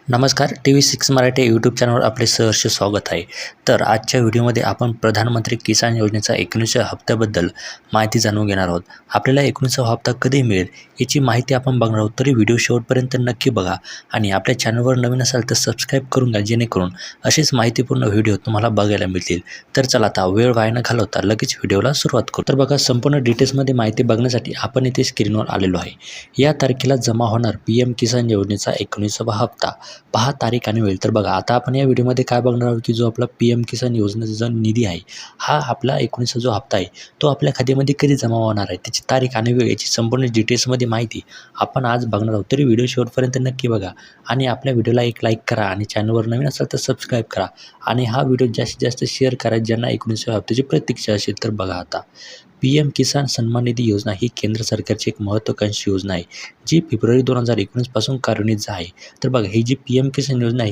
नमस्कार. TV6 Marathi YouTube चॅनलवर आपले सहर्ष स्वागत आहे. तर आजच्या व्हिडिओमध्ये आपण प्रधानमंत्री किसान योजनेचा 19व्या हप्त्याबद्दल माहिती जाणून घेणार आहोत. आपल्याला 19वा हप्ता कधी मिळेल याची माहिती आपण बघणार आहोत. तरी व्हिडिओ शेवटपर्यंत नक्की बघा आणि आपल्या चॅनलवर नवीन असाल तर सबस्क्राईब करून घ्या, जेणेकरून असेच माहितीपूर्ण व्हिडिओ तुम्हाला बघायला मिळतील. तर चला आता वेळ वाया न घालवता लगेच व्हिडिओला सुरुवात करू. तर बघा, संपूर्ण डिटेल्समध्ये माहिती बघण्यासाठी आपण इथे स्क्रीनवर आलेलो आहे. या तारखेला जमा होणार PM किसान योजनेचा 19वा हप्ता. पहा तारीख आणि वेळ. तर बघा, आता आपण या व्हिडिओमध्ये काय बघणार आहोत की जो आपला PM किसान योजनेचा जो निधी आहे, हा आपला 19वा जो हप्ता आहे तो आपल्या खात्यामध्ये कधी जमा होणार आहे, त्याची तारीख आणि वेळ याची संपूर्ण डिटेल्समध्ये माहिती आपण आज बघणार आहोत. तरी व्हिडिओ शेवटपर्यंत नक्की बघा आणि आपल्या व्हिडिओला एक लाईक करा आणि चॅनलवर नवीन असाल तर सबस्क्राईब करा आणि हा व्हिडिओ जास्तीत जास्त शेअर करा ज्यांना 19व्या हप्त्याची प्रतीक्षा असेल. तर बघा, आता PM किसान सन्मान निधी योजना ही केंद्र सरकारची एक महत्त्वाकांक्षी योजना आहे, जी फेब्रुवारी 2019 पासून कार्यान्वित आहे. तर बघा, ही जी PM किसान योजना आहे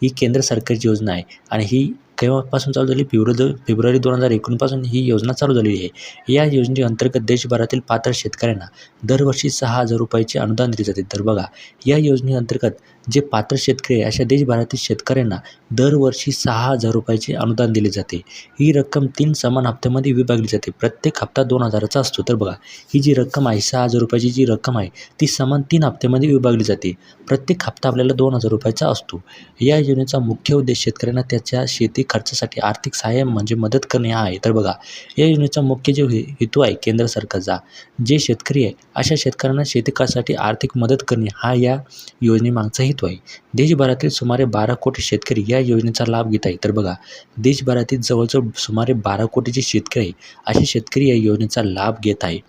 ही केंद्र सरकारची योजना आहे आणि ही केव्हापासून चालू झाली? फेब्रुवारी 2019 पासून ही योजना चालू झालेली आहे. या योजनेअंतर्गत देशभरातील पात्र शेतकऱ्यांना दरवर्षी 6,000 रुपयाचे अनुदान दिले जाते. तर बघा, या योजनेअंतर्गत जे पात्र शेतकरी आहे अशा देशभरातील शेतकऱ्यांना दरवर्षी 6,000 रुपयाचे अनुदान दिले जाते. ही रक्कम 3 समान हप्त्यामध्ये विभागली जाते. प्रत्येक हप्ता 2,000चा असतो. तर बघा, ही जी रक्कम आहे 6,000 रुपयाची जी रक्कम आहे ती समान 3 हप्त्यामध्ये विभागली जाते. प्रत्येक हप्ता आपल्याला 2,000 रुपयाचा असतो. या योजनेचा मुख्य उद्देश शेतकऱ्यांना त्याच्या शेती खर्चासाठी आर्थिक सहाय्य म्हणजे मदत करणे हा आहे. तर बघा, या योजनेचा मुख्य जो हेतू आहे केंद्र सरकारचा, जे शेतकरी आहे अशा शेतकऱ्यांना शेती खर्चासाठी आर्थिक मदत करणे हा या योजनेमागचा हेतू आहे. देशभरातील सुमारे 12 कोटी शेतकरी या योजनेचा लाभ घेत आहेत. तर बघा, देशभरातील जवळजवळ सुमारे 12 कोटीचे शेतकरी असे शेतकरी या योजनेचा लाभ घेत आहे.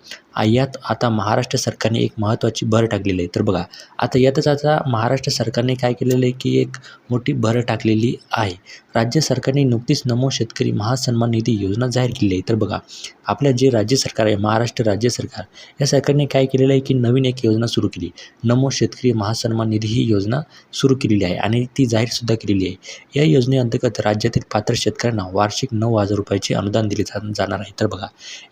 यात आता महाराष्ट्र सरकारने एक महत्त्वाची भर टाकलेली आहे. तर बघा, आता महाराष्ट्र सरकारने काय केलेलं आहे की एक मोठी भर टाकलेली आहे. राज्य सरकारने नुकतीच नमो शेतकरी महासन्मान निधी योजना जाहीर केली आहे. तर बघा, आपल्या जे राज्य सरकार आहे, महाराष्ट्र राज्य सरकार, या सरकारने काय केलेलं आहे की नवीन एक योजना सुरू केली. नमो शेतकरी महासन्मान निधी ही योजना सुरू केलेली आहे आणि ती जाहीरसुद्धा केलेली आहे. या योजनेअंतर्गत राज्यातील पात्र शेतकऱ्यांना वार्षिक 9,000 रुपयाचे अनुदान दिले जाणार आहे. तर बघा,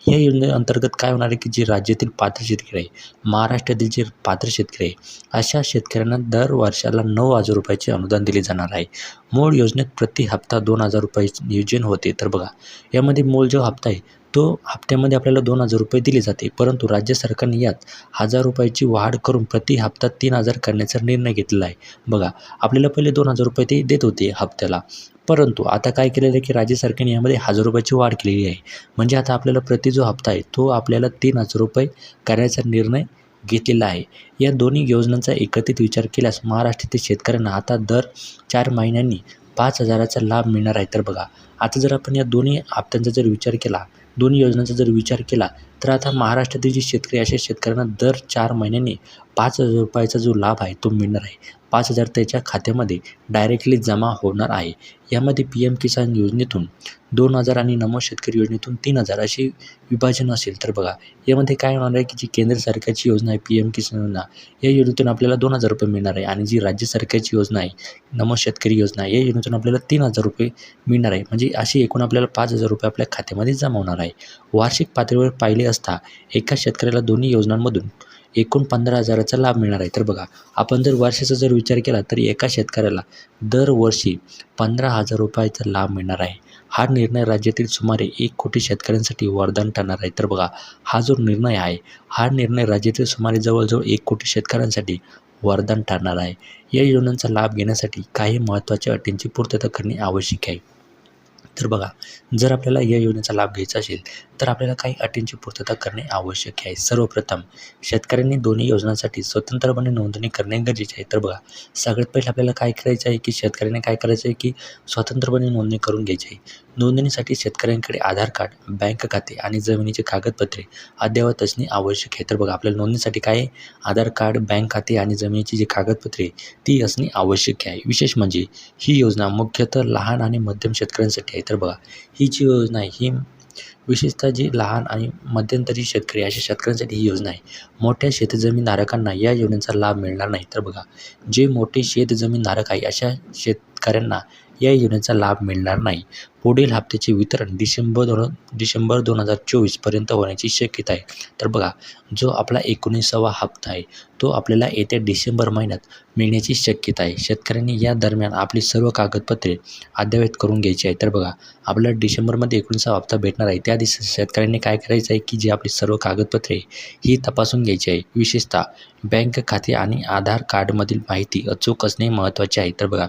या योजनेअंतर्गत काय होणार आहे की जे राज्यातील पात्र शेतकरी आहे, महाराष्ट्रातील जे पात्र शेतकरी आहे अशा शेतकऱ्यांना दर वर्षाला 9,000 रुपयाचे अनुदान दिले जाणार आहे. मूळ योजनेत प्रति हप्ता 2,000 रुपये नियोजन होते. तर बघा, यामध्ये मूळ जो हप्ता आहे तो हप्त्यामध्ये आपल्याला 2,000 रुपये दिले जाते, परंतु राज्य सरकारने यात 1,000 रुपयाची वाढ करून प्रति हप्ता 3,000 करण्याचा निर्णय घेतलेला आहे. बघा, आपल्याला पहिले 2,000 रुपये ते देत होते हप्त्याला, परंतु आता काय केलेलं आहे की राज्य सरकारने यामध्ये 1,000 रुपयाची वाढ केलेली आहे. म्हणजे आता आपल्याला प्रति जो हप्ता आहे तो आपल्याला 3,000 रुपये करण्याचा निर्णय घेतलेला आहे. या दोन्ही योजनांचा एकत्रित विचार केल्यास महाराष्ट्रातील शेतकऱ्यांना आता दर 4 महिन्यांनी 5,000चा लाभ मिळणार आहे. तर बघा, आता जर आपण या दोन्ही हप्त्यांचा जर विचार केला, दोन्ही योजनांचा जर विचार केला, तर आता महाराष्ट्रातील जे शेतकरी अशा शेतकऱ्यांना दर 4 महिन्यांनी 5,000 रुपयाचा जो लाभ आहे तो मिळणार आहे. 5,000 त्याच्या खात्यामध्ये डायरेक्टली जमा होणार आहे. यामध्ये PM किसान योजनेतून 2,000 आणि नमो शेतकरी योजनेतून 3,000 असे विभाजन असेल. तर बघा, यामध्ये काय होणार आहे की जी केंद्र सरकारची योजना आहे PM किसान योजना, या योजनेतून आपल्याला 2,000 रुपये मिळणार आहे आणि जी राज्य सरकारची योजना आहे नमो शेतकरी योजना, या योजनेतून आपल्याला 3,000 रुपये मिळणार आहे. म्हणजे अशी एकूण आपल्याला 5,000 रुपये आपल्या खात्यामध्ये जमा होणार आहे. वार्षिक पातळीवर पाहिले असता एका शेतकऱ्याला दोन्ही योजनांमधून एकूण 15,000चा लाभ मिळणार आहे. तर बघा, आपण जर वर्षाचा जर विचार केला तर एका शेतकऱ्याला दरवर्षी 15,000 रुपयाचा लाभ मिळणार आहे. हा निर्णय राज्यातील सुमारे 1 कोटी शेतकऱ्यांसाठी वरदान ठरणार आहे. तर बघा, हा जो निर्णय आहे हा निर्णय राज्यातील सुमारे जवळजवळ 1 कोटी शेतकऱ्यांसाठी वरदान ठरणार आहे. या योजनांचा लाभ घेण्यासाठी काही महत्त्वाच्या अटींची पूर्तता करणे आवश्यक आहे. तर बघा, जर आपल्याला या योजनेचा लाभ घ्यायचा असेल तर आपल्याला काही अटींची पूर्तता करणे आवश्यक आहे. सर्वप्रथम, शेतकऱ्यांनी दोन्ही योजनांसाठी स्वतंत्रपणे नोंदणी करणे गरजेचे आहे. तर बघा, सगळ्यात पहिले आपल्याला काय करायचं आहे की शेतकऱ्यांनी काय करायचं आहे की स्वतंत्रपणे नोंदणी करून घ्यायची आहे. नोंदणीसाठी शेतकऱ्यांकडे आधार कार्ड, बँक खाते आणि जमिनीची कागदपत्रे अद्ययावत असणे आवश्यक आहे. तर बघा, आपल्याला नोंदणीसाठी काय आहे? आधार कार्ड, बँक खाते आणि जमिनीची जी कागदपत्रे ती असणे आवश्यक आहे. विशेष म्हणजे ही योजना मुख्यतः लहान आणि मध्यम शेतकऱ्यांसाठी आहे. तर बघा, ही जी योजना आहे ही विशेषतः जे लहान आणि मध्यंतरी शेतकरी अशा शेतकऱ्यांसाठी ही योजना आहे. मोठ्या शेतजमीनधारकांना या योजनेचा लाभ मिळणार नाही. तर बघा, जे मोठे शेतजमीनधारक आहे अशा शेतकऱ्यांना या योजनेचा लाभ मिळणार नाही. पुढील हप्त्याचे वितरण डिसेंबर 2024 होण्याची शक्यता आहे. तर बघा, जो आपला 19वा हप्ता आहे तो आपल्याला येत्या डिसेंबर महिन्यात मिळण्याची शक्यता आहे. शेतकऱ्यांनी या दरम्यान आपली सर्व कागदपत्रे अद्ययावत करून घ्यायची आहे. तर बघा, आपल्याला डिसेंबरमध्ये 19वा हप्ता भेटणार आहे. त्या दिवशी शेतकऱ्यांनी काय करायचं आहे की जी आपली सर्व कागदपत्रे ही तपासून घ्यायची आहे. विशेषतः बँक खाते आणि आधार कार्डमधील माहिती अचूक असणे महत्त्वाचे आहे. तर बघा,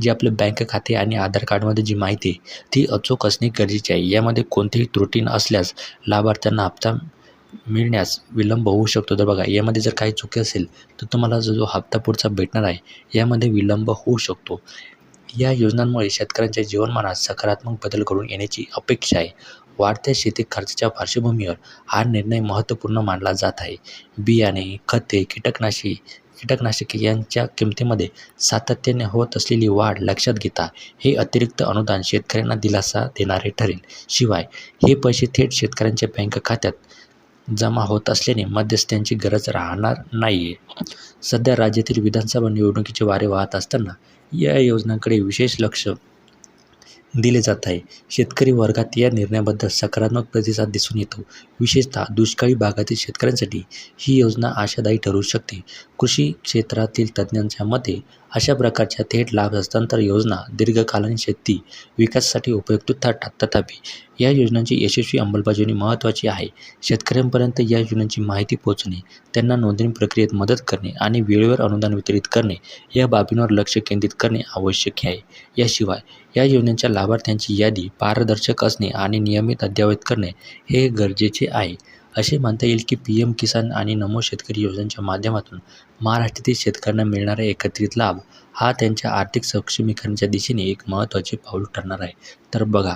जे आपलं बँक खाते आणि आधार कार्डमध्ये जी माहिती आहे ती अचूक असणे गरजेचे आहे. यामध्ये कोणतीही त्रुटी असल्यास लाभार्थ्यांना हप्ता मिळण्यास विलंब होऊ शकतो. तर बघा, यामध्ये जर काही चुकी असेल तर तुम्हाला जो हप्ता पुढचा भेटणार आहे यामध्ये विलंब होऊ शकतो. या योजनांमुळे शेतकऱ्यांच्या जीवनमानात सकारात्मक बदल घडून येण्याची अपेक्षा आहे. वाढत्या शेती खर्चाच्या पार्श्वभूमीवर हा निर्णय महत्त्वपूर्ण मानला जात आहे. बियाणे, खते, कीटकनाशके यांच्या किमतीमध्ये सातत्याने होत असलेली वाढ लक्षात घेता हे अतिरिक्त अनुदान शेतकऱ्यांना दिलासा देणारे ठरेल. शिवाय हे पैसे थेट शेतकऱ्यांच्या बँक खात्यात जमा होत असल्याने मध्यस्थांची गरज राहणार नाही आहे. सध्या राज्यातील विधानसभा निवडणुकीचे वारे वाहत असताना या योजनांकडे विशेष लक्ष दिले जात आहे. शेतकरी वर्गात या निर्णयाबद्दल सकारात्मक प्रतिसाद दिसून येतो. विशेषतः दुष्काळी भागातील शेतकऱ्यांसाठी ही योजना आशादायी ठरू शकते. कृषी क्षेत्रातील तज्ज्ञांच्या मते अशा प्रकारच्या थेट लाभ हस्तांतरण योजना दीर्घकालीन शेती विकासासाठी उपयुक्त ठरतात. तथापि या योजनांची यशस्वी अंमलबजावणी महत्त्वाची आहे. शेतकऱ्यांपर्यंत या योजनांची माहिती पोहोचणे, त्यांना नोंदणी प्रक्रियेत मदत करणे आणि वेळेवर अनुदान वितरित करणे या बाबींवर लक्ष केंद्रित करणे आवश्यक आहे. याशिवाय या योजनेच्या लाभार्थ्यांची यादी पारदर्शक असणे आणि नियमित अद्ययावत करणे हे गरजेचे आहे. असे म्हणता येईल की PM किसान आणि नमो शेतकरी योजनांच्या माध्यमातून महाराष्ट्रातील शेतकऱ्यांना मिळणारा एकत्रित लाभ हा त्यांच्या आर्थिक सक्षमीकरणाच्या दिशेने एक महत्त्वाचे पाऊल ठरणार आहे. तर बघा,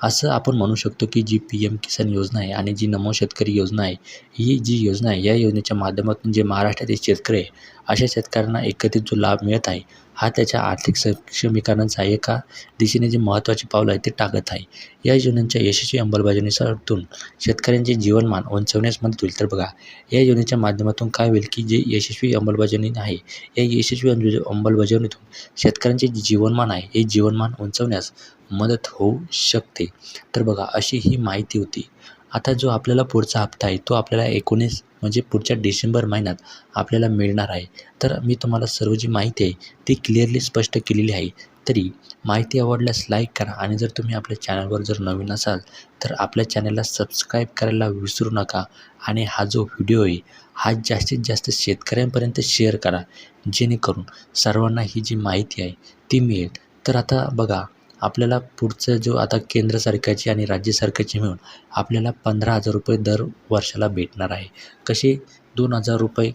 असं आपण म्हणू शकतो की जी PM किसान योजना आहे आणि जी नमो शेतकरी योजना आहे, ही जी योजना आहे या योजनेच्या माध्यमातून जे महाराष्ट्रातील शेतकरी आहे अशा शेतकऱ्यांना एकत्रित जो लाभ मिळत आहे हा त्याच्या आर्थिक सक्षमीकरणाचा एका दिशेने जे महत्त्वाचे पाऊल आहे ते टाकत आहे. या योजनांच्या यशस्वी अंमलबजावणीतून शेतकऱ्यांचे जीवनमान उंचावण्यास मदत होईल. तर बघा, या योजनेच्या माध्यमातून काय होईल की जे यशस्वी अंमलबजावणी आहे या यशस्वी अंमलबजावणीतून शेतकऱ्यांचे जे जीवनमान आहे हे जीवनमान उंचावण्यास मदत होऊ शकते. तर बघा, अशी ही माहिती होती. आता जो आपल्याला पुढचा हप्ता आहे तो आपल्याला 19 म्हणजे पुढच्या डिसेंबर महिन्यात आपल्याला मिळणार आहे. तर मी तुम्हाला सर्व जी माहिती आहे ती क्लिअरली स्पष्ट केलेली आहे. तरी माहिती आवडल्यास लाईक करा आणि जर तुम्ही आपल्या चॅनलवर जर नवीन असाल तर आपल्या चॅनलला सबस्क्राईब करायला विसरू नका आणि हा जो व्हिडिओ आहे हा जास्तीत जास्त शेतकऱ्यांपर्यंत शेअर करा, जेणेकरून सर्वांना ही जी माहिती आहे ती मिळेल. तर आता बघा, आपल्याला पुढचं जो आता केंद्र सरकारची आणि राज्य सरकारची मिळून आपल्याला 15,000 रुपये दर वर्षाला भेटणार आहे. कसे 2,000 रुपये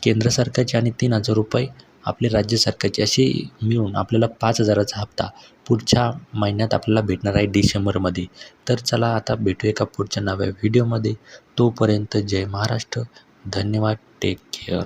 केंद्र सरकारचे आणि 3,000 रुपये आपले राज्य सरकारचे असे मिळून आपल्याला 5,000चा हप्ता पुढच्या महिन्यात आपल्याला भेटणार आहे डिसेंबरमध्ये. तर चला आता भेटूया एका पुढच्या नव्या व्हिडिओमध्ये. तोपर्यंत जय महाराष्ट्र. धन्यवाद. Take care.